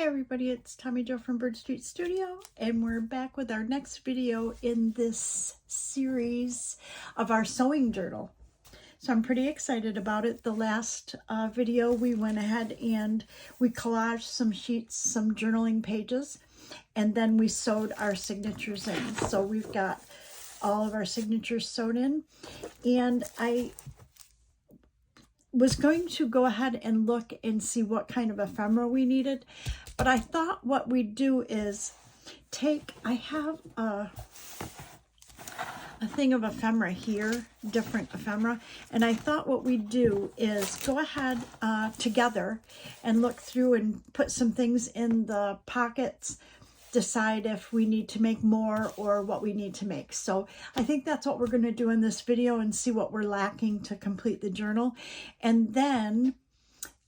everybody, it's Tommy Jo from Bird Street Studio, and we're back with our next video in this series of our sewing journal. So I'm pretty excited about it. The last video we went ahead and we collaged some sheets, some journaling pages, and then we sewed our signatures in. So we've got all of our signatures sewed in, and I was going to go ahead and look and see what kind of ephemera we needed, but I thought what we'd do is I have a thing of ephemera here, different ephemera, and I thought what we'd do is go ahead together and look through and put some things in the pockets, decide if we need to make more or what we need to make. So I think that's what we're going to do in this video and see what we're lacking to complete the journal. And then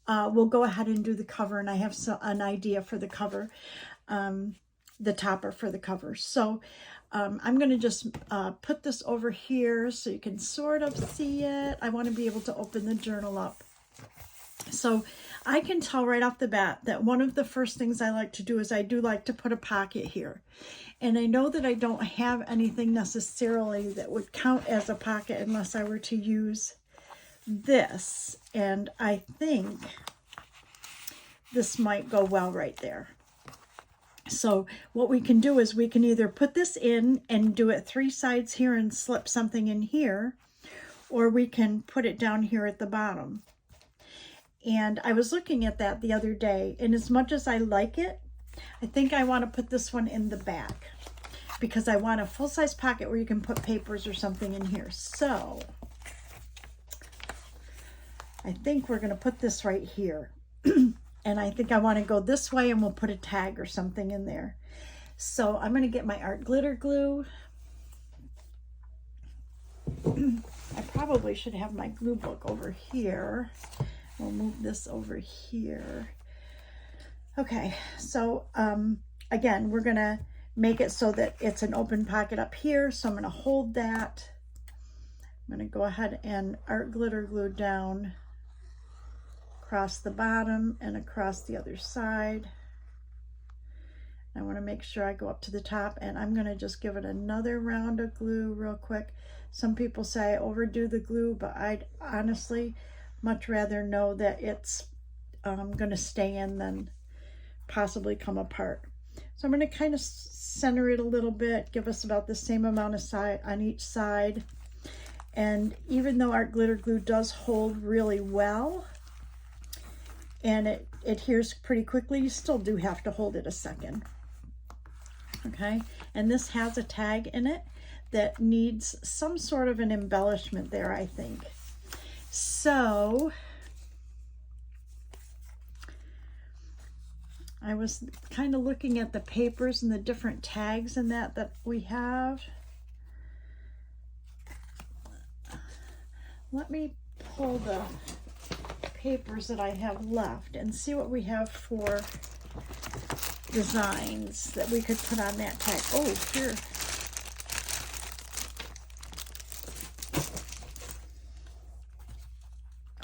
we'll go ahead and do the cover, and I have an idea for the cover, the topper for the cover. So I'm going to just put this over here so you can sort of see it. I want to be able to open the journal up. So I can tell right off the bat that one of the first things I like to do is I do like to put a pocket here. And I know that I don't have anything necessarily that would count as a pocket unless I were to use this. And I think this might go well right there. So what we can do is we can either put this in and do it 3 sides here and slip something in here, or we can put it down here at the bottom. And I was looking at that the other day, and as much as I like it, I think I want to put this one in the back because I want a full-size pocket where you can put papers or something in here. So I think we're going to put this right here. And I think I want to go this way, and we'll put a tag or something in there. So I'm going to get my art glitter glue. I probably should have my glue book over here. We'll move this over here. Okay, so again, we're gonna make it so that it's an open pocket up here. So I'm gonna hold that. I'm gonna go ahead and art glitter glue down across the bottom and across the other side. I wanna make sure I go up to the top, and I'm gonna just give it another round of glue real quick. Some people say I overdo the glue, but I'd honestly much rather know that it's going to stay in than possibly come apart. So I'm going to kind of center it a little bit, give us about the same amount of side on each side. And even though art glitter glue does hold really well and it adheres pretty quickly, you still do have to hold it a second. Okay, and this has a tag in it that needs some sort of an embellishment there, I think. So I was kind of looking at the papers and the different tags and that we have. Let me pull the papers that I have left and see what we have for designs that we could put on that tag. Oh, here.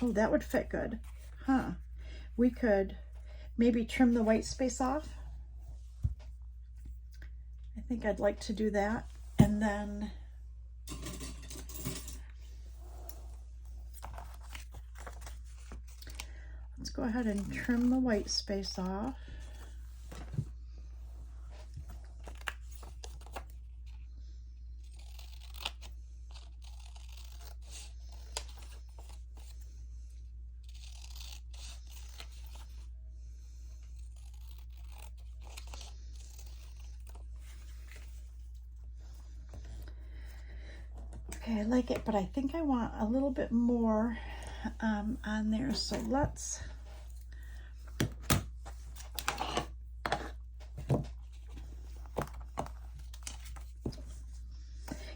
Oh, that would fit good, huh? We could maybe trim the white space off. I think I'd like to do that. And then let's go ahead and trim the white space off. Okay, I like it, but I think I want a little bit more on there. So let's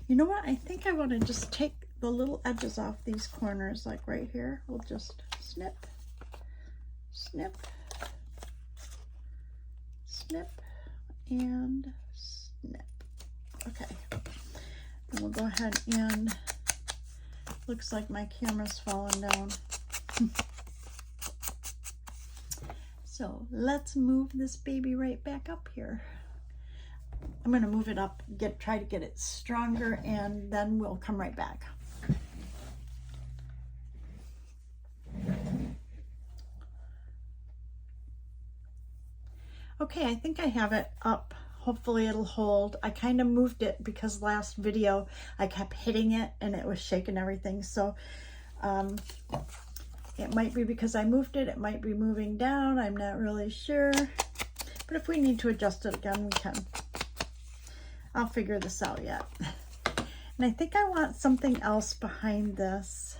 you know what? I think I want to just take the little edges off these corners, like right here. We'll just snip, snip, snip, and snip. Okay. And we'll go ahead and, looks like my camera's falling down. So let's move this baby right back up here. I'm going to move it up, try to get it stronger, and then we'll come right back. Okay, I think I have it up. Hopefully it'll hold. I kind of moved it because last video I kept hitting it and it was shaking everything. So it might be because I moved it. It might be moving down. I'm not really sure. But if we need to adjust it again, we can. I'll figure this out yet. And I think I want something else behind this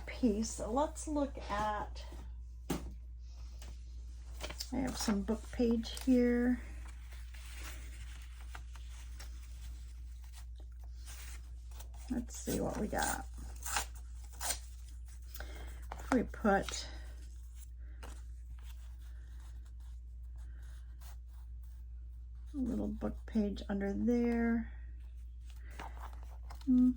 piece. So let's look at, I have some book page here. Let's see what we got. If we put a little book page under there. And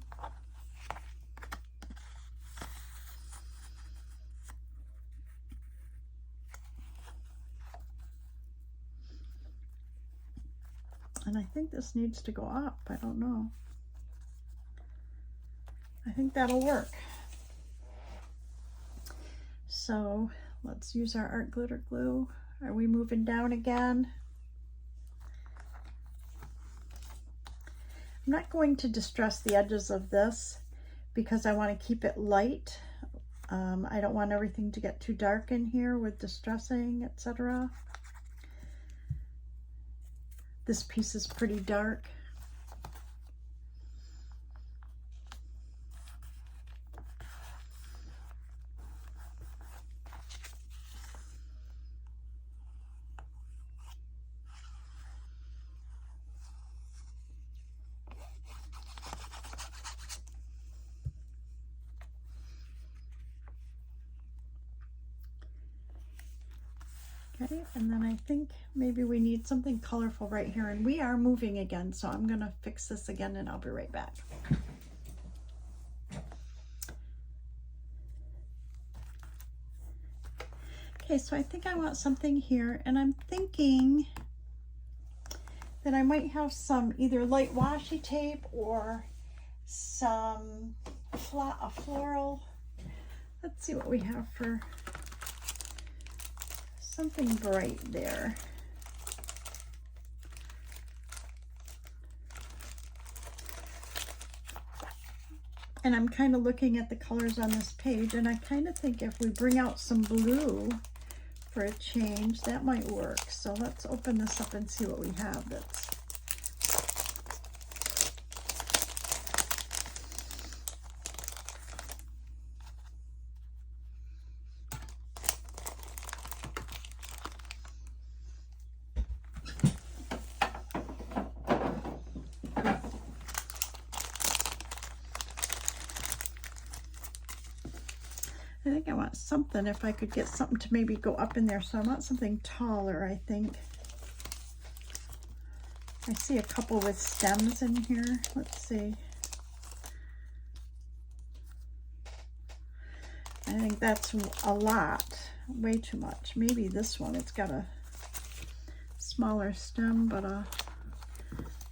I think this needs to go up. I don't know. I think that'll work. So let's use our art glitter glue. Are we moving down again? I'm not going to distress the edges of this because I want to keep it light. I don't want everything to get too dark in here with distressing, etc. This piece is pretty dark. Okay, and then I think maybe we need something colorful right here, and we are moving again, so I'm gonna fix this again and I'll be right back. Okay, so I think I want something here, and I'm thinking that I might have some either light washi tape or some a floral. Let's see what we have for something bright there. And I'm kind of looking at the colors on this page, and I kind of think if we bring out some blue for a change, that might work. So let's open this up and see what we have. That's I think I want something, if I could get something to maybe go up in there. So I want something taller, I think. I see a couple with stems in here. Let's see. I think that's a lot, way too much. Maybe this one, it's got a smaller stem, but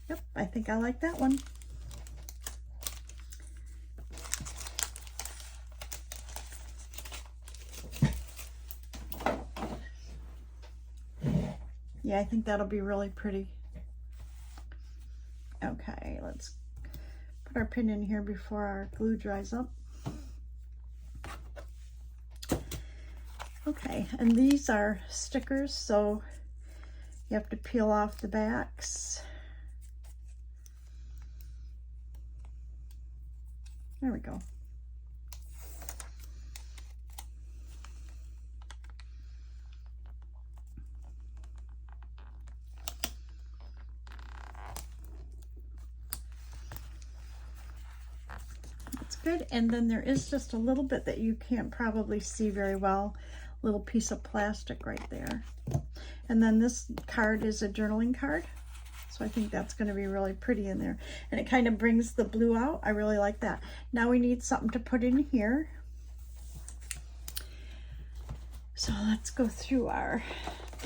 yep, I think I like that one. Yeah, I think that'll be really pretty. Okay, let's put our pin in here before our glue dries up. Okay, and these are stickers, so you have to peel off the backs. There we go. Good. And then there is just a little bit that you can't probably see very well, little piece of plastic right there. And then this card is a journaling card, so I think that's going to be really pretty in there, and it kind of brings the blue out. I really like that. Now we need something to put in here, So let's go through our,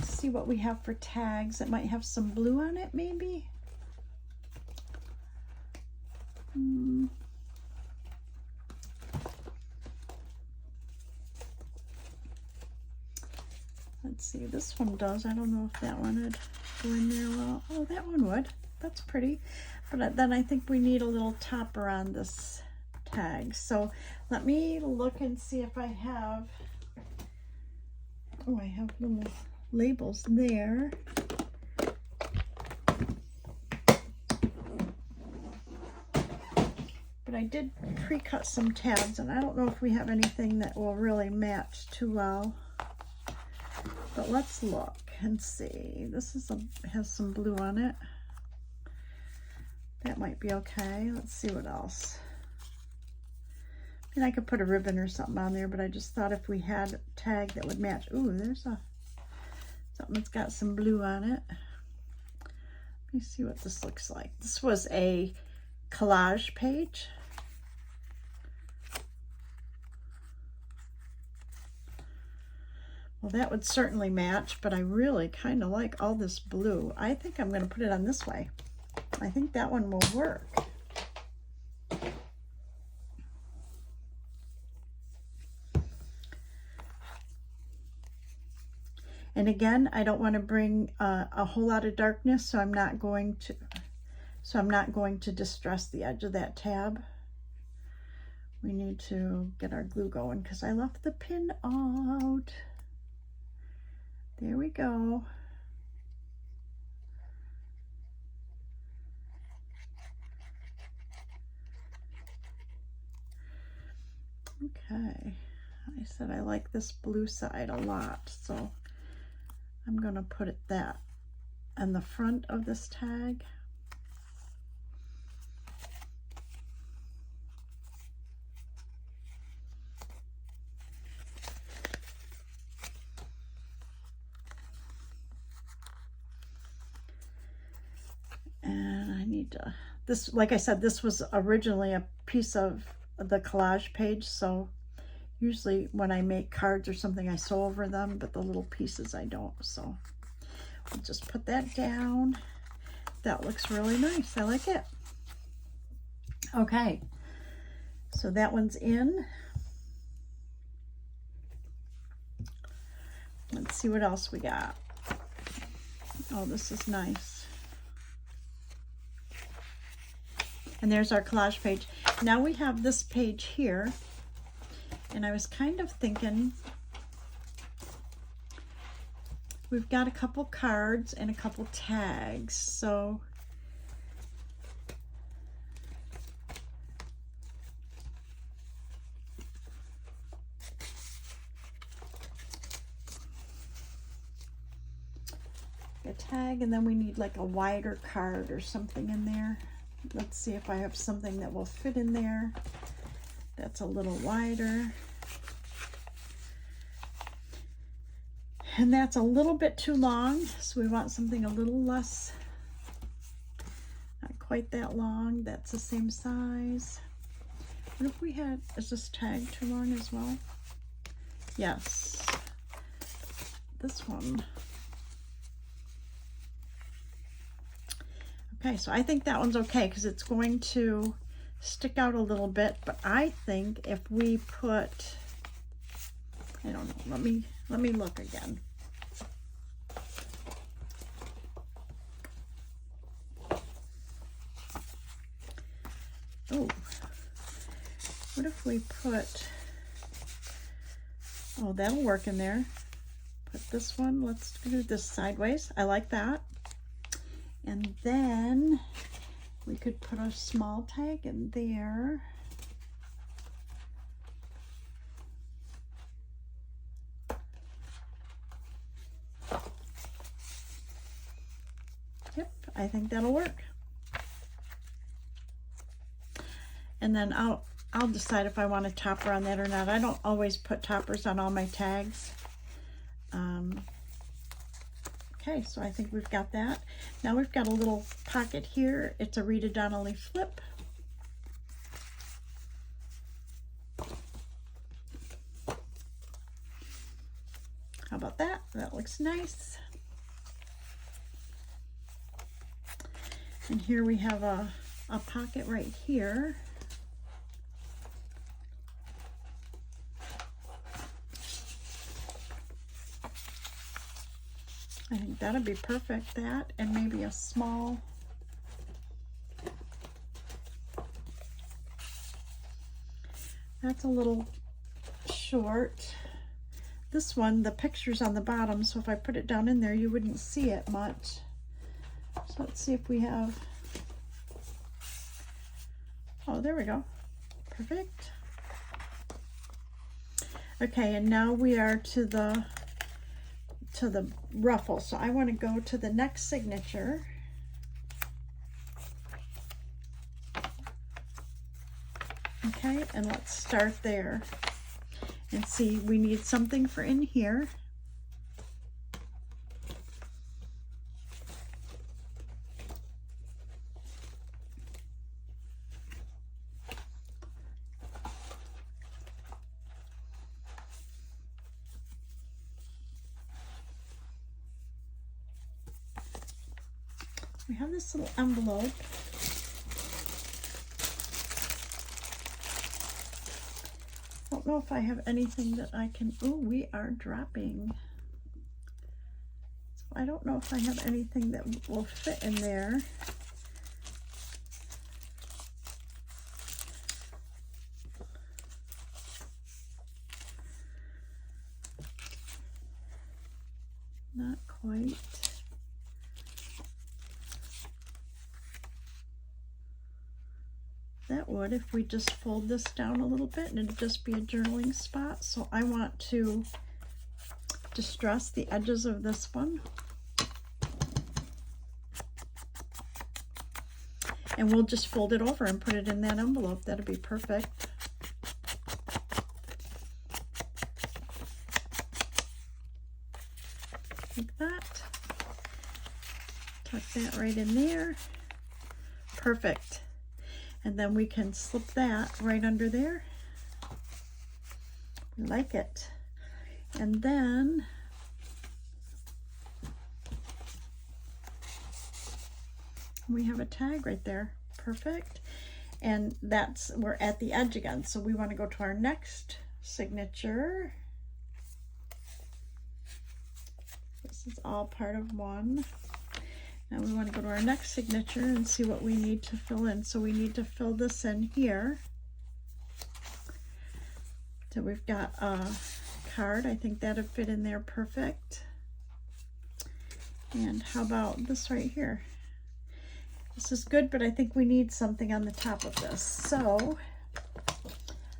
see what we have for tags. It might have some blue on it, maybe. Let's see, this one does. I don't know if that one would go in there well. Oh, that one would. That's pretty. But then I think we need a little topper on this tag. So let me look and see if I have, oh, I have little labels there. But I did pre-cut some tabs, and I don't know if we have anything that will really match too well. But let's look and see. This is has some blue on it. That might be okay. Let's see what else. And I could put a ribbon or something on there, but I just thought if we had a tag that would match. Ooh, there's something that's got some blue on it. Let me see what this looks like. This was a collage page. Well, that would certainly match, but I really kind of like all this blue. I think I'm going to put it on this way. I think that one will work. And again, I don't want to bring a whole lot of darkness, so I'm not going to distress the edge of that tab. We need to get our glue going because I left the pin out. There we go. Okay, I said I like this blue side a lot, so I'm going to put that on the front of this tag. And I need to, this, like I said, this was originally a piece of the collage page, so usually when I make cards or something I sew over them, but the little pieces I don't. So we'll just put that down. That looks really nice. I like it. Okay, so that one's in. Let's see what else we got. Oh, this is nice. And there's our collage page. Now we have this page here, and I was kind of thinking, we've got a couple cards and a couple tags, so a tag, and then we need like a wider card or something in there. Let's see if I have something that will fit in there that's a little wider. And that's a little bit too long, so we want something a little less, not quite that long. That's the same size. What if we had, is this tag too long as well? Yes. This one. Okay, so I think that one's okay because it's going to stick out a little bit, but I think if we put, I don't know, let me look again. Oh, what if we put, oh, that'll work in there. Put this one, let's do this sideways. I like that. And then we could put a small tag in there. Yep, I think that'll work. And then I'll decide if I want a topper on that or not. I don't always put toppers on all my tags. Okay, so I think we've got that. Now we've got a little pocket here. It's a Rita Donnelly flip. that looks nice. And here we have a pocket right here. I think that'd be perfect, that, and maybe a small. That's a little short. This one, the picture's on the bottom, so if I put it down in there, you wouldn't see it much. So let's see if we have, oh, there we go. Perfect. Okay, and now we are to the ruffle. So I want to go to the next signature. Okay, and let's start there and see, we need something for in here. We have this little envelope. I don't know if I have anything that I can, oh, we are dropping. So I don't know if I have anything that will fit in there. Not quite. That would, if we just fold this down a little bit, and it'd just be a journaling spot. So I want to distress the edges of this one. And we'll just fold it over and put it in that envelope. That'd be perfect. Like that. Tuck that right in there. Perfect. And then we can slip that right under there. Like it. And then we have a tag right there. Perfect. And that's, we're at the edge again. So we want to go to our next signature. This is all part of one. Now we want to go to our next signature and see what we need to fill in. So we need to fill this in here. So we've got a card. I think that'd fit in there perfect. And how about this right here? This is good, but I think we need something on the top of this. So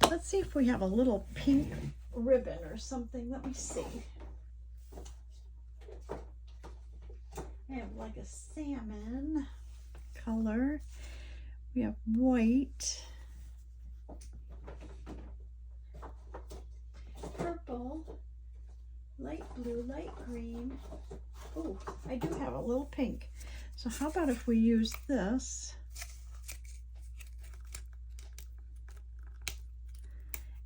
let's see if we have a little pink ribbon or something. Let me see. I have like a salmon color. We have white, purple, light blue, light green. Oh, I do have a little pink. So how about if we use this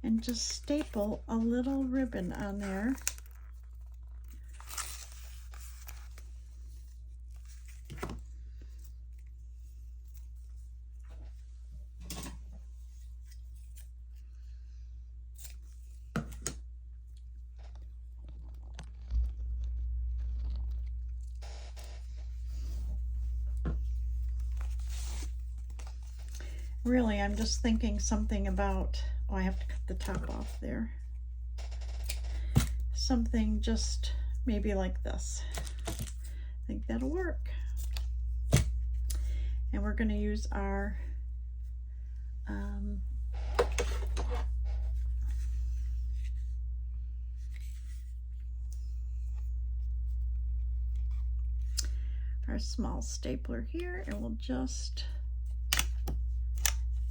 and just staple a little ribbon on there. Really, I'm just thinking something about, oh, I have to cut the top off there. Something just maybe like this. I think that'll work. And we're going to use our small stapler here, and we'll just,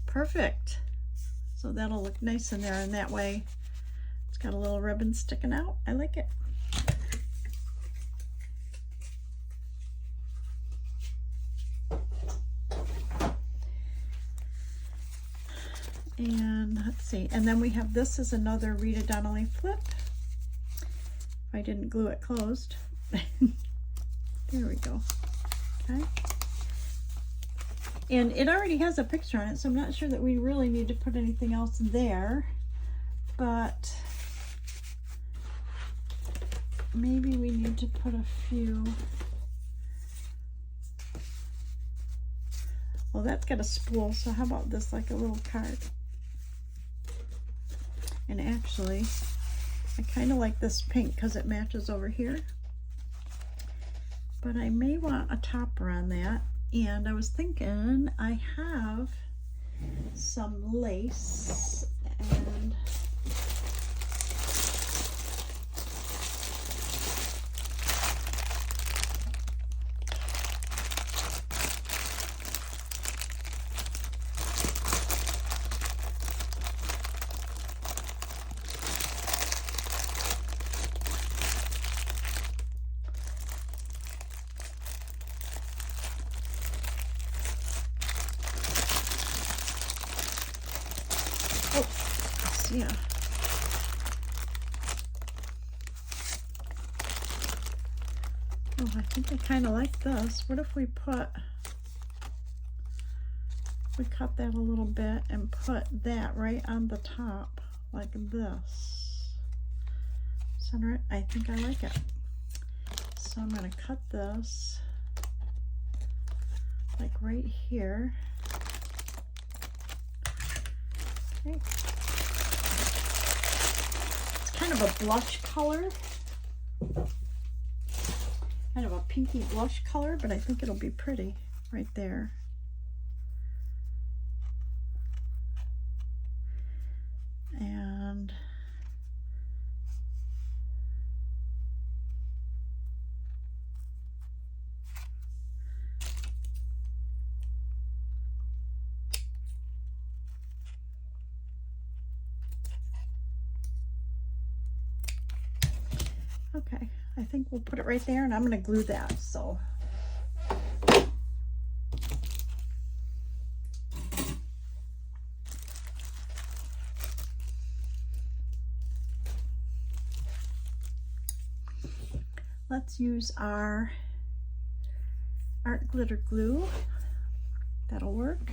perfect. So that'll look nice in there, and that way it's got a little ribbon sticking out. I like it. And let's see, and then we have this is another Rita Donnelly flip. if I didn't glue it closed. There we go. Okay. And it already has a picture on it, so I'm not sure that we really need to put anything else there, but maybe we need to put a few. Well, that's got a spool, so how about this, like a little card? And actually, I kind of like this pink because it matches over here. But I may want a topper on that. And I was thinking I have some lace and yeah. Oh, I think I kind of like this. What if we cut that a little bit and put that right on the top like this. Center it. I think I like it. So I'm going to cut this like right here. Okay. Kind of a blush color, kind of a pinky blush color, but I think it'll be pretty right there. And okay, I think we'll put it right there, and I'm going to glue that. So let's use our art glitter glue. That'll work.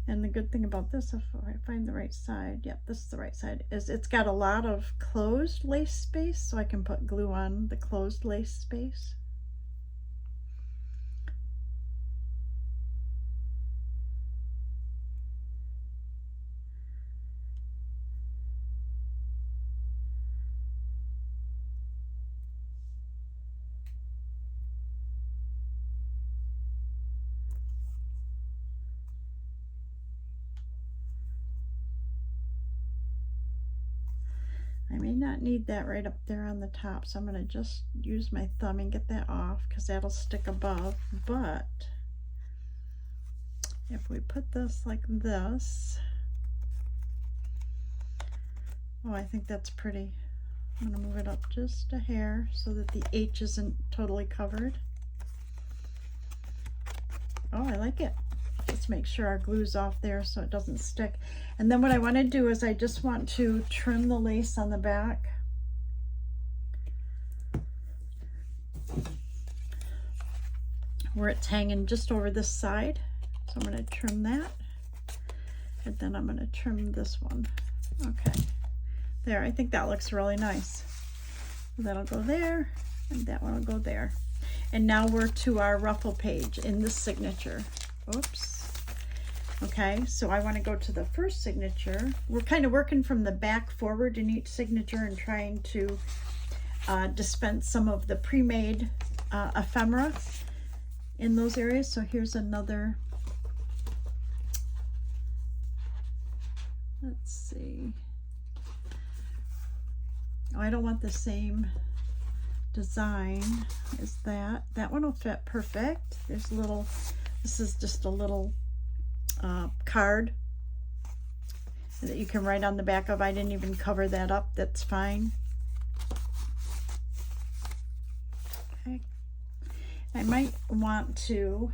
And the good thing about this, if I find the right side, yep, this is the right side, is it's got a lot of closed lace space, so I can put glue on the closed lace space. I may not need that right up there on the top, so I'm going to just use my thumb and get that off because that'll stick above. But if we put this like this, oh, I think that's pretty. I'm going to move it up just a hair so that the H isn't totally covered. Oh, I like it. Let's make sure our glue's off there so it doesn't stick. And then what I want to do is I just want to trim the lace on the back. Where it's hanging just over this side. So I'm going to trim that. And then I'm going to trim this one. Okay. There, I think that looks really nice. That'll go there, and that one will go there. And now we're to our ruffle page in this signature. Oops. Okay, so I want to go to the first signature. We're kind of working from the back forward in each signature and trying to dispense some of the pre-made ephemera in those areas. So here's another. Let's see. Oh, I don't want the same design as that. That one will fit perfect. There's a little, this is just a little card that you can write on the back of. I didn't even cover that up. That's fine. Okay. I might want to,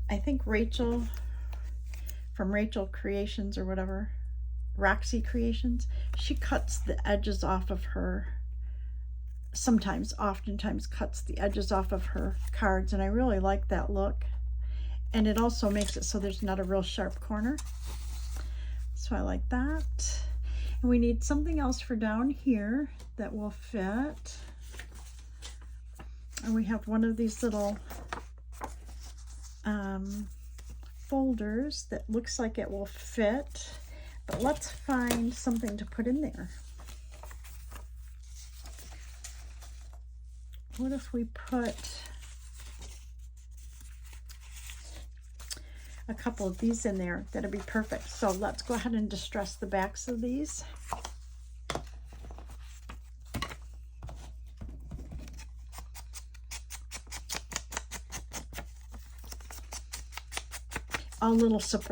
I think Rachel from Rachel Creations or whatever, Roxy Creations. She cuts the edges off of her, oftentimes cuts the edges off of her cards, and I really like that look. And it also makes it so there's not a real sharp corner. So I like that. And we need something else for down here that will fit. And we have one of these little folders that looks like it will fit, but let's find something to put in there. What if we put a couple of these in there? That'd be perfect. So let's go ahead and distress the backs of these.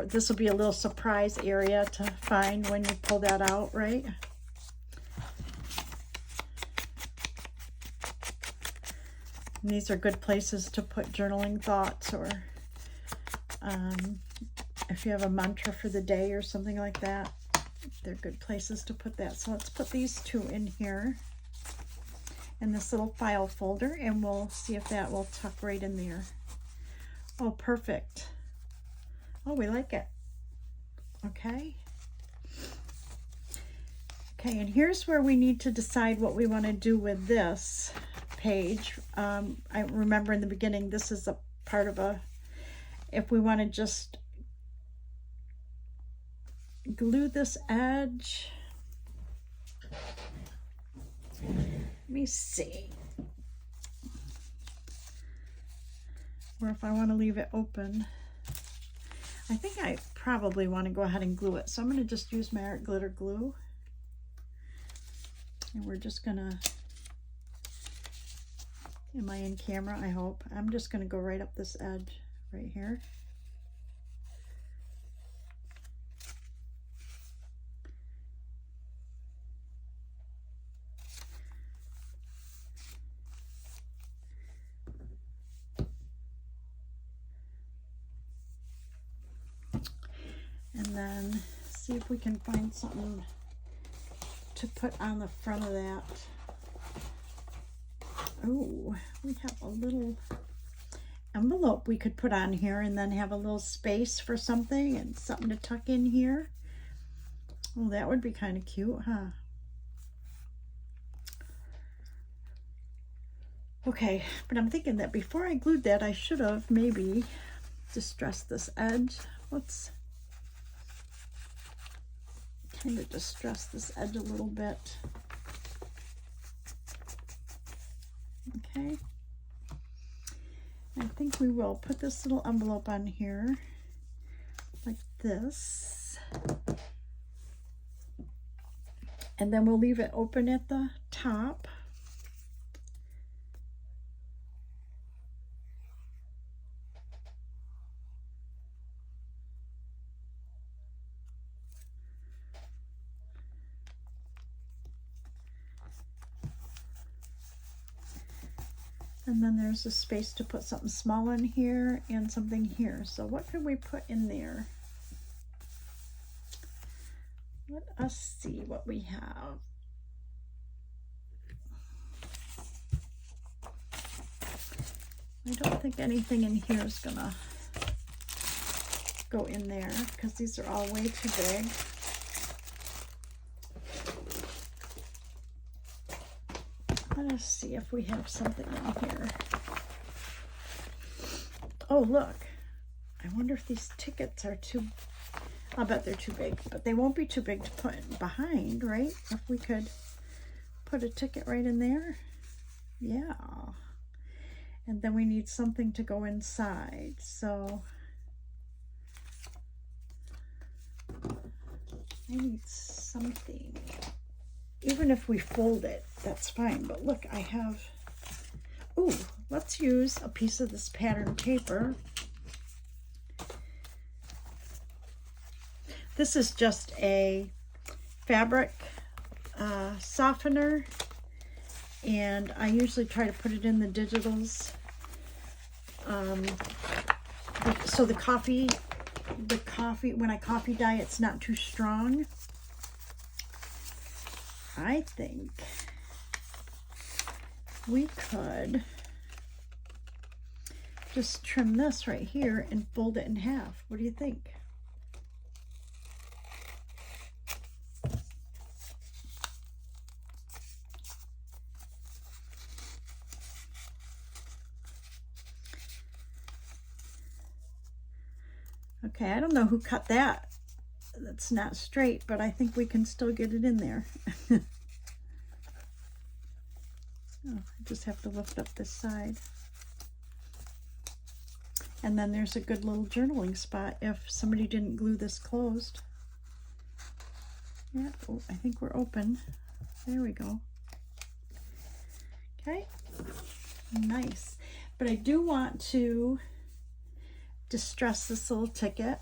This will be a little surprise area to find when you pull that out, right? And these are good places to put journaling thoughts, or if you have a mantra for the day or something like that, they're good places to put that. So let's put these two in here in this little file folder, and we'll see if that will tuck right in there. Oh, perfect. Oh, we like it. Okay. Okay, and here's where we need to decide what we want to do with this page. I remember in the beginning, this is a part of if we want to just glue this edge. Let me see. Or if I want to leave it open. I think I probably want to go ahead and glue it. So I'm going to just use my art glitter glue. And we're just going to, am I in camera? I hope. I'm just going to go right up this edge right here. And then see if we can find something to put on the front of that. Oh, we have a little envelope we could put on here, and then have a little space for something and something to tuck in here. Well, that would be kind of cute, huh? Okay, but I'm thinking that before I glued that, I should have maybe distressed this edge. Let's kind of distress this edge a little bit. Okay. I think we will put this little envelope on here like this. And then we'll leave it open at the top. And then there's a space to put something small in here and something here. So what could we put in there? Let us see what we have. I don't think anything in here is gonna go in there because these are all way too big. Let us see if we have something in here. Oh, look. I wonder if these tickets are too... I'll bet they're too big, but they won't be too big to put behind, right? If we could put a ticket right in there. Yeah. And then we need something to go inside. So I need something. Even if we fold it, that's fine. But look, I have... Ooh, let's use a piece of this pattern paper. This is just a fabric softener, and I usually try to put it in the digitals. So the coffee the coffee, when I coffee dye, it's not too strong. I think we could just trim this right here and fold it in half. What do you think? Okay, I don't know who cut that. That's not straight, but I think we can still get it in there. Oh, I just have to lift up this side. And then there's a good little journaling spot if somebody didn't glue this closed. Yeah, oh, I think we're open. There we go. Okay, nice. But I do want to distress this little ticket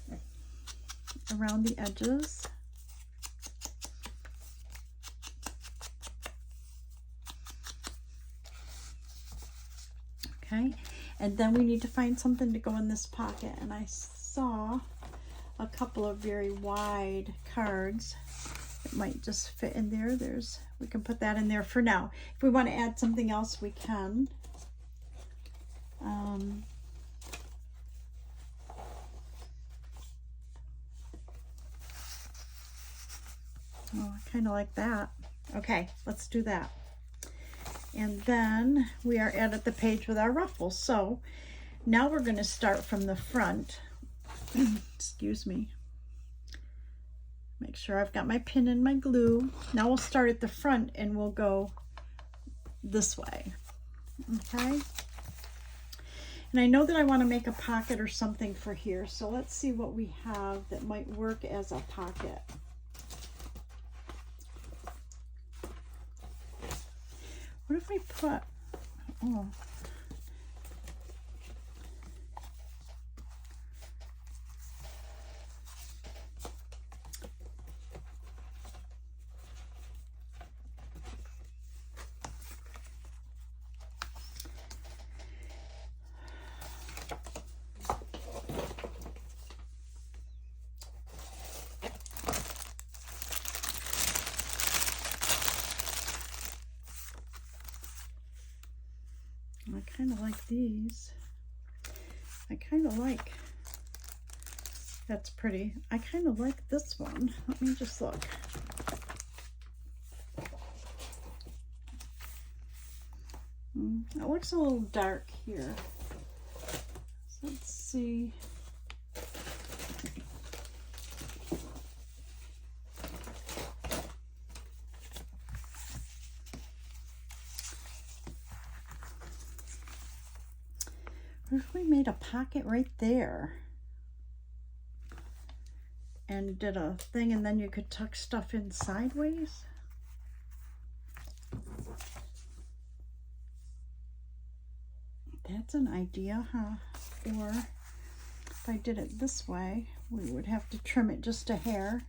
around the edges. Okay, and then we need to find something to go in this pocket, and I saw a couple of very wide cards. It might just fit in there. We can put that in there for now. If we want to add something else, we can. Oh, I kind of like that. Okay, let's do that. And then we are at the page with our ruffles. So now we're going to start from the front. Excuse me. Make sure I've got my pin and my glue. Now we'll start at the front and we'll go this way. Okay. And I know that I want to make a pocket or something for here. So let's see what we have that might work as a pocket. What if we put, oh, I kind of like these. I kind of like, that's pretty. I kind of like this one. Let me just look. It looks a little dark here. So let's see. What if we made a pocket right there and did a thing, and then you could tuck stuff in sideways? That's an idea, huh? Or if I did it this way, we would have to trim it just a hair.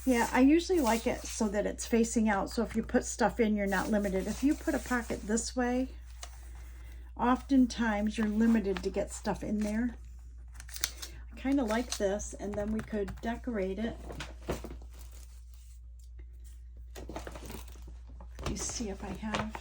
Yeah, I usually like it so that it's facing out, so if you put stuff in, you're not limited. If you put a pocket this way, oftentimes you're limited to get stuff in there. I kind of like this, and then we could decorate it. Let me see if I have.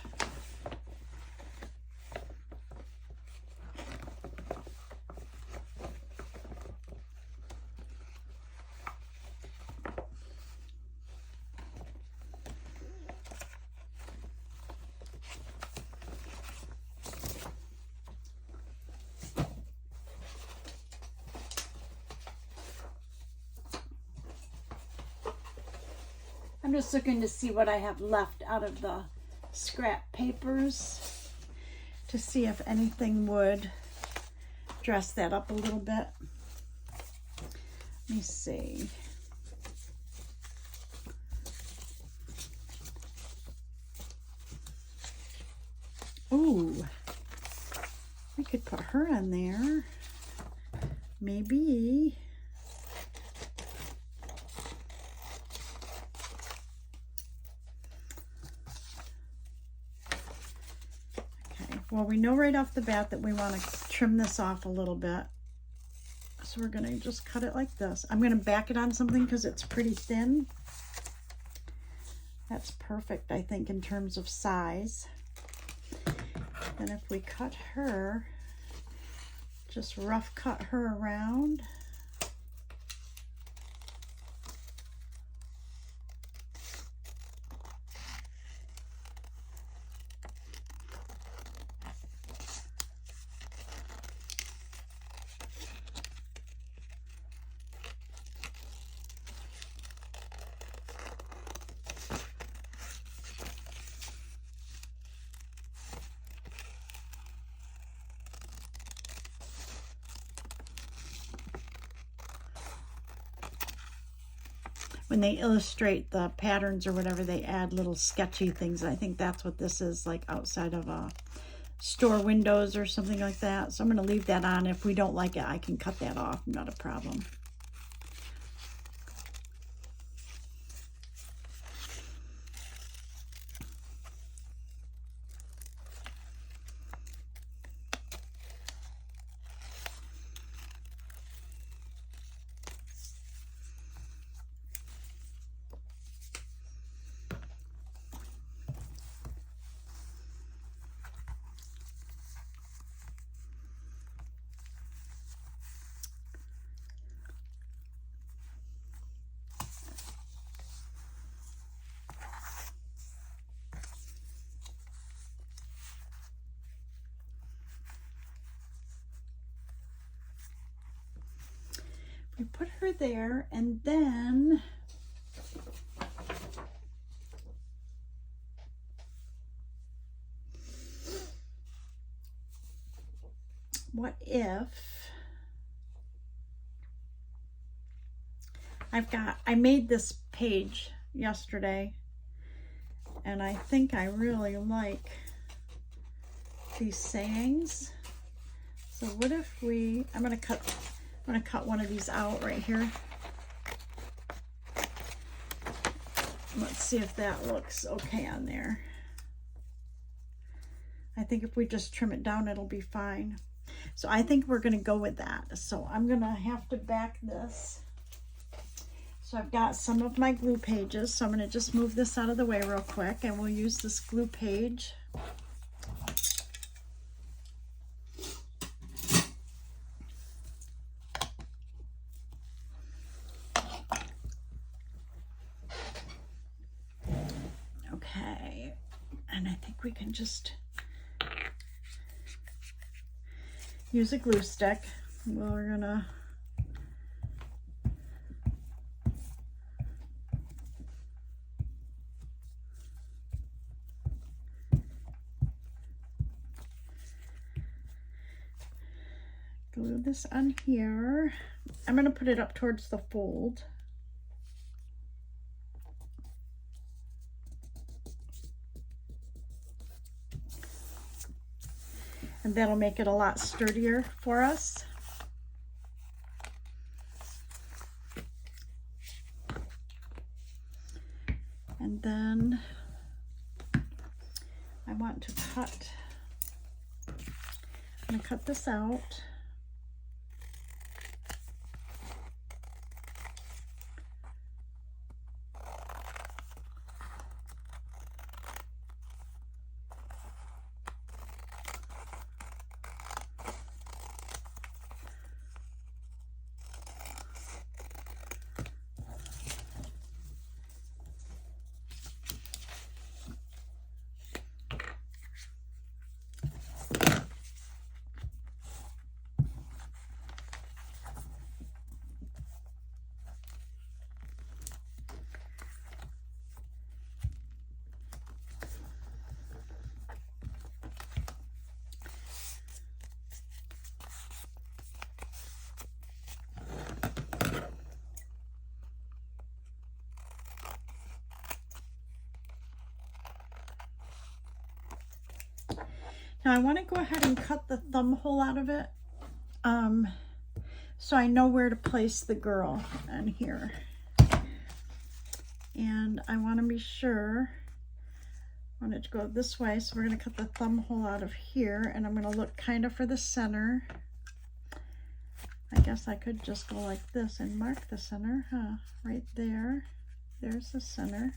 I'm just looking to see what I have left out of the scrap papers to see if anything would dress that up a little bit. Let me see. Ooh, we could put her on there. Maybe. Well, we know right off the bat that we want to trim this off a little bit. So So we're gonna just cut it like this. I'm gonna back it on something because it's pretty thin. That's perfect, I think, in terms of size. And if we cut her, just rough cut her around. When they illustrate the patterns or whatever, they add little sketchy things. I think that's what this is, like outside of a store windows or something like that. So I'm going to leave that on. If we don't like it, I can cut that off. Not a problem. We put her there, and then what if I made this page yesterday, and I think I really like these sayings. So what if I'm gonna cut one of these out right here. Let's see if that looks okay on there. I think if we just trim it down, it'll be fine. So I think we're gonna go with that. So I'm gonna have to back this. So I've got some of my glue pages. So I'm gonna just move this out of the way real quick, and we'll use this glue page. Okay, and I think we can just use a glue stick. We're gonna glue this on here. I'm gonna put it up towards the fold. And that'll make it a lot sturdier for us. And then I want to cut, I'm going to cut this out. Now I want to go ahead and cut the thumb hole out of it, so I know where to place the girl on here. And I want to be sure, I want it to go this way, so we're going to cut the thumb hole out of here, and I'm going to look kind of for the center. I guess I could just go like this and mark the center, huh? Right there. There's the center.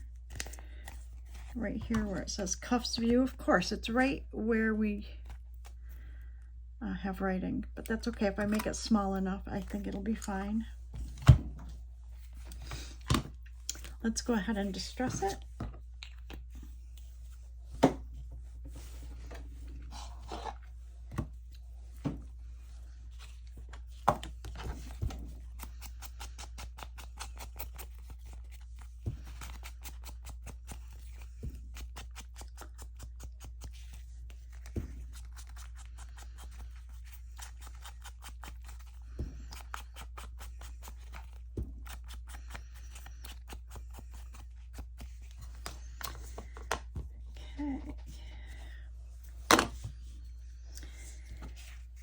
Right here where it says cuffs view. Of course, it's right where we have writing, but that's okay. If I make it small enough, I think it'll be fine. Let's go ahead and distress it. Okay.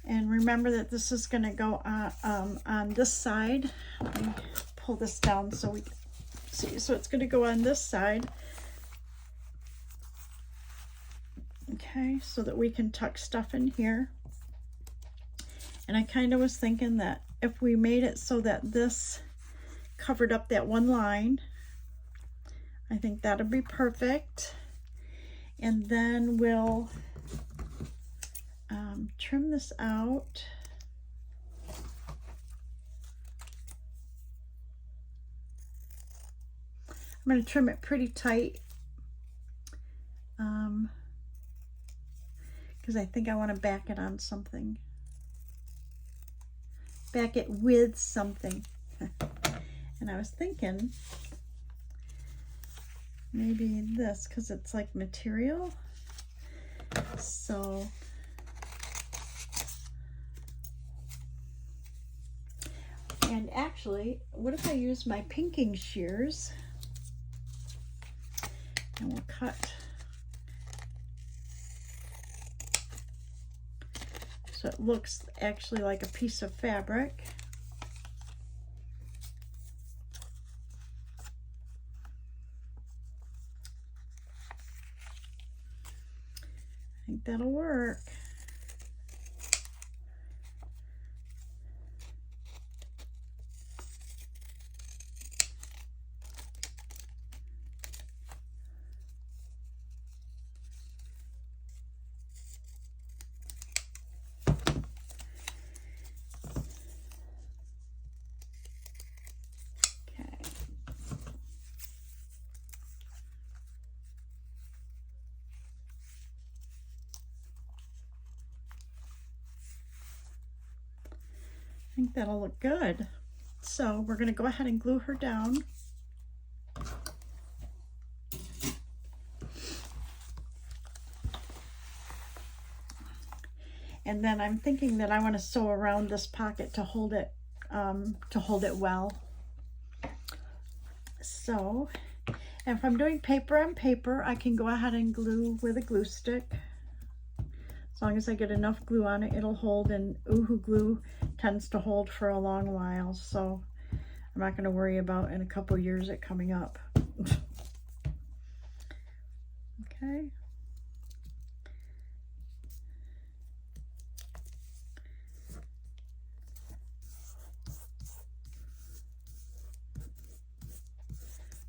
And remember that this is going to go on this side. Let me pull this down so we can see. So it's going to go on this side. Okay, so that we can tuck stuff in here. And I kind of was thinking that if we made it so that this covered up that one line, I think that'll be perfect. And then we'll trim this out. I'm going to trim it pretty tight because I think I want to back it on something. Back it with something. And I was thinking maybe this, because it's like material. So and actually, what if I use my pinking shears and we'll cut so it looks actually like a piece of fabric. I think that'll work. I think that'll look good. So we're going to go ahead and glue her down. And then I'm thinking that I want to sew around this pocket to hold it well. So if I'm doing paper on paper, I can go ahead and glue with a glue stick. As long as I get enough glue on it, it'll hold, and Oohoo glue tends to hold for a long while, so I'm not going to worry about in a couple years it coming up. Okay.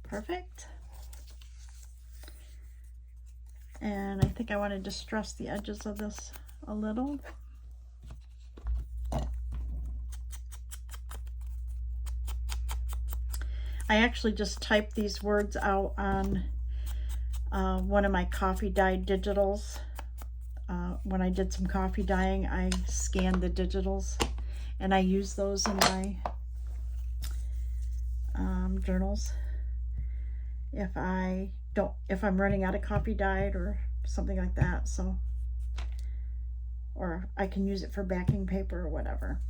Perfect. And I think I want to distress the edges of this a little. I actually just typed these words out on one of my coffee dyed digitals. When I did some coffee dyeing, I scanned the digitals and I use those in my journals. If I'm running out of coffee dyed or something like that, so, or I can use it for backing paper or whatever.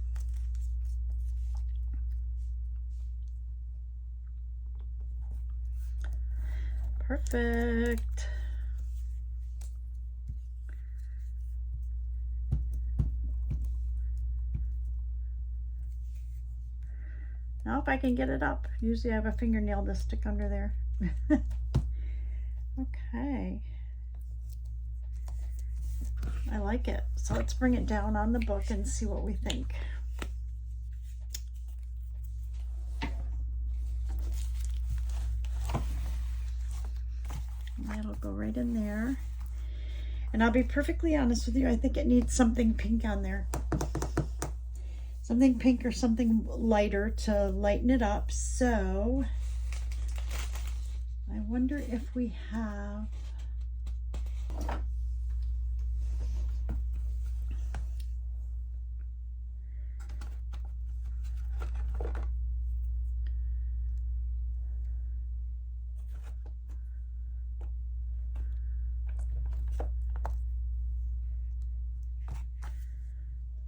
Perfect. Now if I can get it up, usually I have a fingernail to stick under there. Okay. I like it. So let's bring it down on the book and see what we think. That'll go right in there. And I'll be perfectly honest with you, I think it needs something pink on there. Something pink or something lighter to lighten it up. So I wonder if we have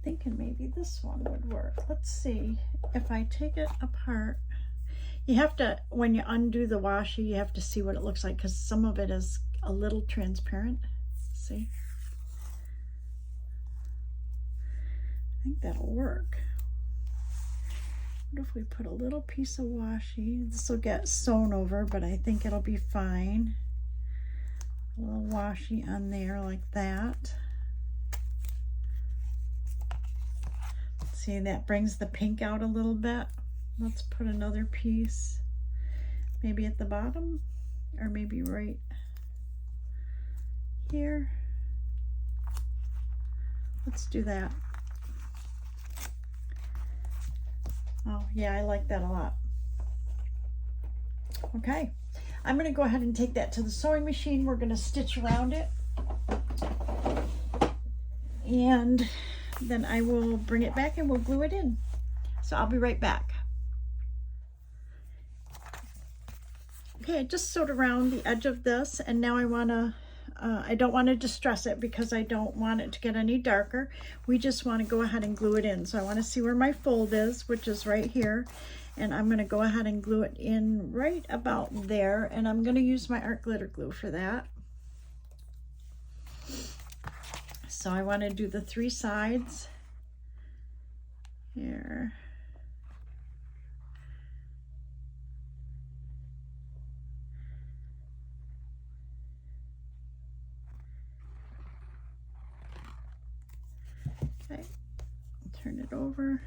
thinking maybe this one would work. Let's see if I take it apart. You have to, when you undo the washi, you have to see what it looks like because some of it is a little transparent. See? I think that'll work. What if we put a little piece of washi? This will get sewn over, but I think it'll be fine. A little washi on there like that. See, that brings the pink out a little bit. Let's put another piece, maybe at the bottom, or maybe right here. Let's do that. Oh, yeah, I like that a lot. Okay, I'm going to go ahead and take that to the sewing machine. We're going to stitch around it. And then I will bring it back and we'll glue it in. So I'll be right back. Okay, I just sewed around the edge of this, and now I want to, I don't want to distress it because I don't want it to get any darker. We just want to go ahead and glue it in. So I want to see where my fold is, which is right here. And I'm going to go ahead and glue it in right about there. And I'm going to use my art glitter glue for that. So I want to do the 3 sides here. Okay, turn it over.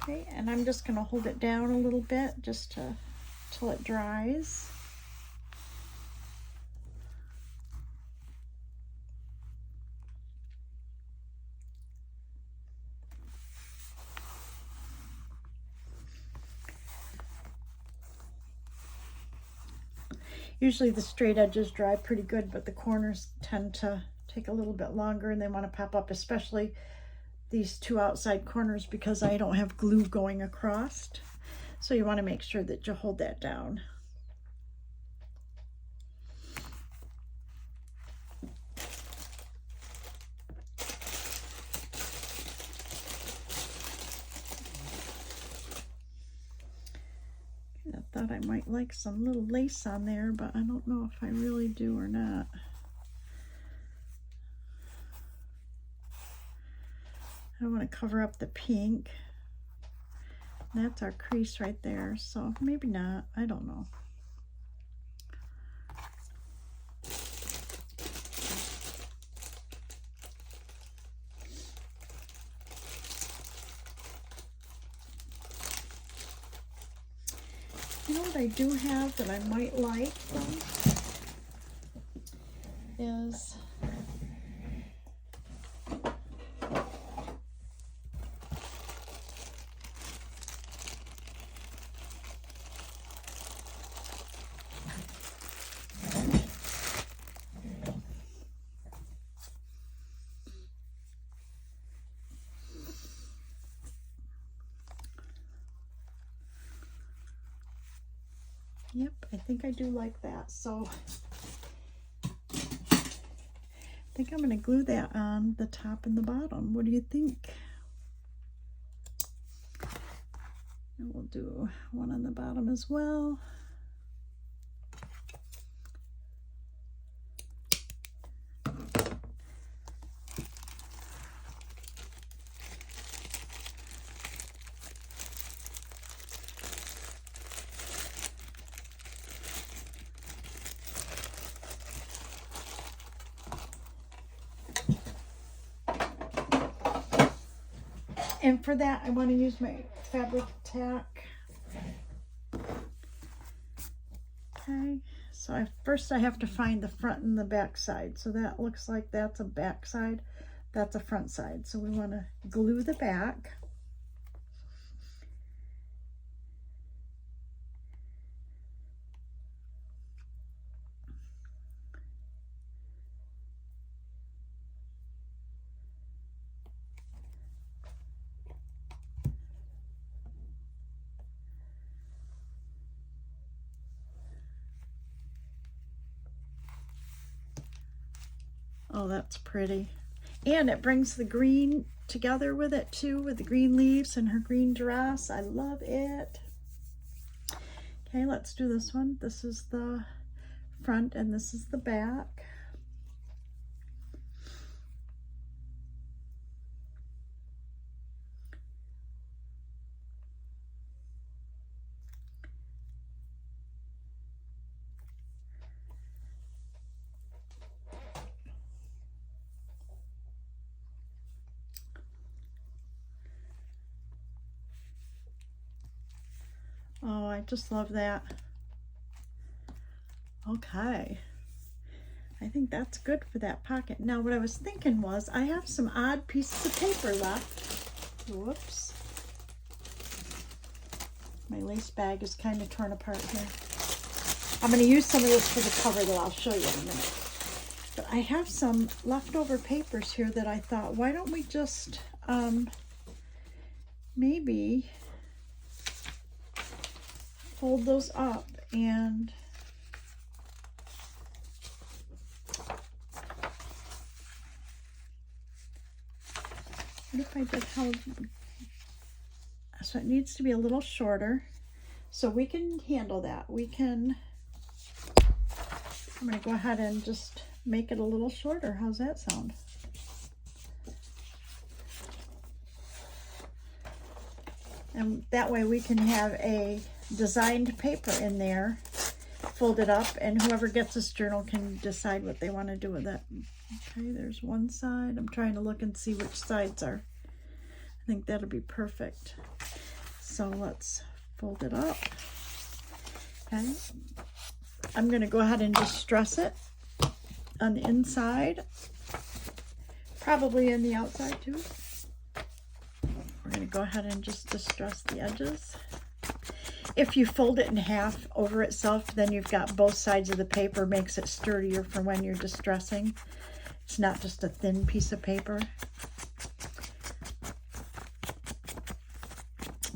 Okay, and I'm just going to hold it down a little bit just till it dries. Usually the straight edges dry pretty good, but the corners tend to take a little bit longer and they want to pop up, especially these 2 outside corners because I don't have glue going across. So you want to make sure that you hold that down. I thought I might like some little lace on there, but I don't know if I really do or not. I want to cover up the pink. That's our crease right there, so maybe not. I don't know. You know what I do have that I might like though is yep, I think I do like that. So I think I'm going to glue that on the top and the bottom. What do you think? And we'll do one on the bottom as well. And for that, I want to use my fabric tack. Okay, so first I have to find the front and the back side. So that looks like that's a back side, that's a front side. So we want to glue the back. Oh, that's pretty. And it brings the green together with it too, with the green leaves and her green dress. I love it. Okay, let's do this one. This is the front and this is the back. Oh, I just love that. Okay. I think that's good for that pocket. Now, what I was thinking was, I have some odd pieces of paper left. Whoops. My lace bag is kind of torn apart here. I'm going to use some of this for the cover that I'll show you in a minute. But I have some leftover papers here that I thought, why don't we just maybe fold those up and what if I did how, so it needs to be a little shorter, so we can handle that. We can, I'm going to go ahead and just make it a little shorter. How's that sound? And that way we can have a designed paper in there, fold it up, and whoever gets this journal can decide what they want to do with it. Okay, there's one side. I'm trying to look and see which sides are. I think that'll be perfect. So let's fold it up. Okay, I'm going to go ahead and distress it on the inside, probably in the outside too. We're going to go ahead and just distress the edges. If you fold it in half over itself, then you've got both sides of the paper, makes it sturdier for when you're distressing. It's not just a thin piece of paper,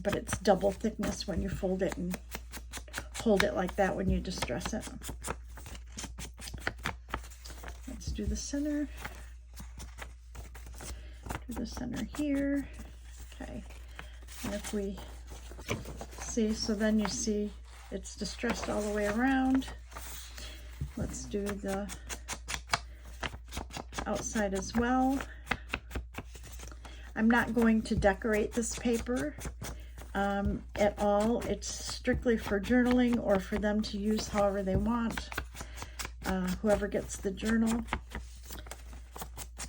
but it's double thickness when you fold it and hold it like that when you distress it. Let's do the center. Do the center here. Okay, and if we see, so then you see it's distressed all the way around. Let's do the outside as well. I'm not going to decorate this paper at all. It's strictly for journaling or for them to use however they want, whoever gets the journal.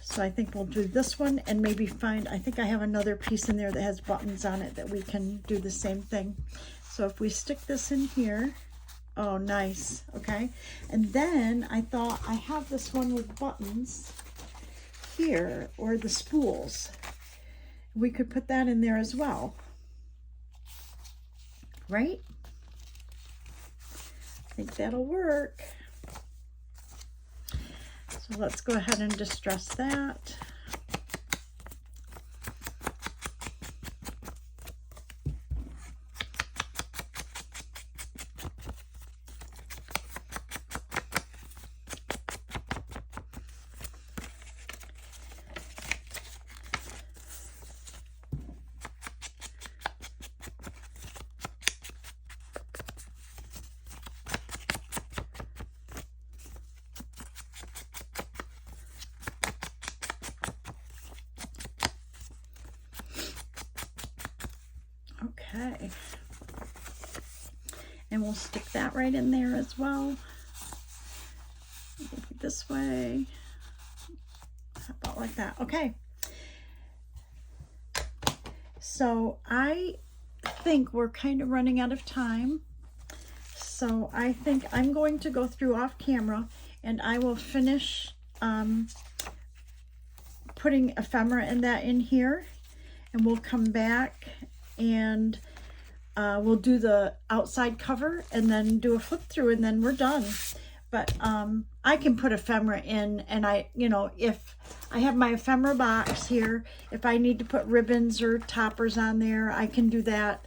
So I think we'll do this one and maybe find, I think I have another piece in there that has buttons on it that we can do the same thing. So if we stick this in here, oh, nice. Okay. And then I thought I have this one with buttons here, or the spools. We could put that in there as well. Right? I think that'll work. So let's go ahead and distress that. Okay, and we'll stick that right in there as well. This way, how about like that? Okay, So I think we're kind of running out of time. So I think I'm going to go through off camera and I will finish putting ephemera in that in here, and we'll come back and we'll do the outside cover and then do a flip through, and then we're done. But I can put ephemera in, and if I have my ephemera box here, if I need to put ribbons or toppers on there, I can do that.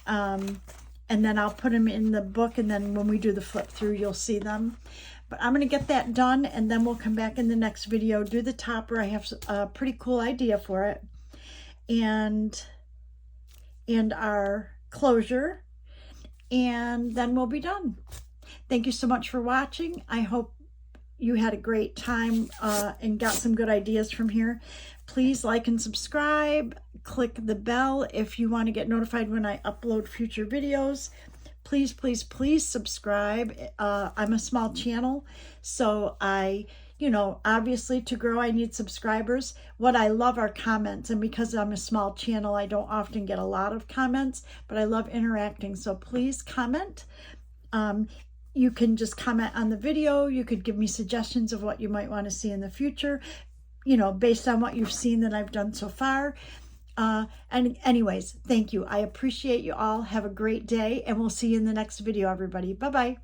And then I'll put them in the book, and then when we do the flip through, you'll see them. But I'm going to get that done, and then we'll come back in the next video, do the topper. I have a pretty cool idea for it. And our closure, and then we'll be done. Thank you so much for watching. I hope you had a great time and got some good ideas from here. Please like and subscribe. Click the bell if you want to get notified when I upload future videos. Please, please, please subscribe. I'm a small channel, so obviously to grow, I need subscribers. What I love are comments, and because I'm a small channel, I don't often get a lot of comments, but I love interacting, so please comment. You can just comment on the video. You could give me suggestions of what you might want to see in the future, based on what you've seen that I've done so far. And anyways, thank you. I appreciate you all. Have a great day, and we'll see you in the next video, everybody. Bye-bye.